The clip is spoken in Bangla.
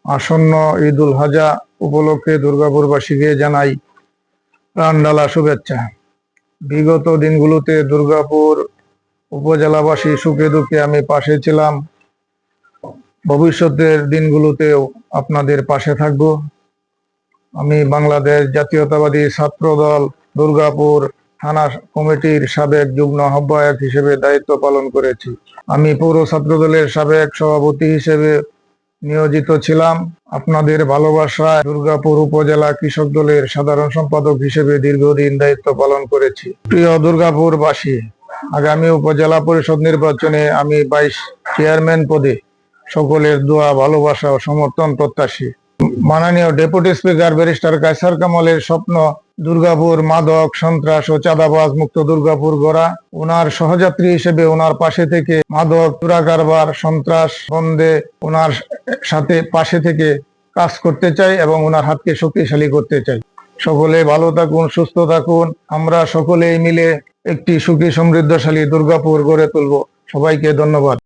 আসন্ন ঈদুল আজহা উপলক্ষে দুর্গাপুরবাসীকে জানাই প্রাণঢালা শুভেচ্ছা। বিগত দিনগুলোতে দুর্গাপুর উপজেলাবাসী সুখে দুঃখে আমি পাশে ছিলাম। ভবিষ্যতের দিনগুলোতেও আপনাদের পাশে থাকব। আমি বাংলাদেশ জাতীয়তাবাদী ছাত্রদল দুর্গাপুর থানা কমিটির সাবেক যুগ্ম আহ্বায়ক হিসেবে দায়িত্ব পালন করেছি। আমি পৌর ছাত্রদলের সাবেক সভাপতি হিসেবে নিয়োজিত ছিলাম। আপনাদের ভালোবাসায় দুর্গাপুর উপজেলা কৃষক দলের সাধারণ সম্পাদক হিসেবে দীর্ঘদিন দায়িত্ব পালন করেছি। প্রিয় দুর্গাপুরবাসী, আগামী উপজেলা পরিষদ নির্বাচনে আমি 22 চেয়ারম্যান পদে সকলের দোয়া, ভালোবাসা ও সমর্থন প্রত্যাশী। মাননীয় ডেপুটি স্পিকার ব্যারিস্টার কায়সার কামালের স্বপ্ন দুর্গাপুর মাদক, সন্ত্রাস ও চাঁদাবাজ মুক্ত দুর্গাপুর গড়া। ওনার সহযাত্রী হিসেবে ওনার পাশে থেকে মাদক, চোরা কারবার, সন্ত্রাস বন্ধে ওনার সাথে পাশে থেকে কাজ করতে চাই এবং ওনার হাতকে শক্তিশালী করতে চাই। সকলে ভালো থাকুন, সুস্থ থাকুন। আমরা সকলেই মিলে একটি সুখী সমৃদ্ধশালী দুর্গাপুর গড়ে তুলব। সবাইকে ধন্যবাদ।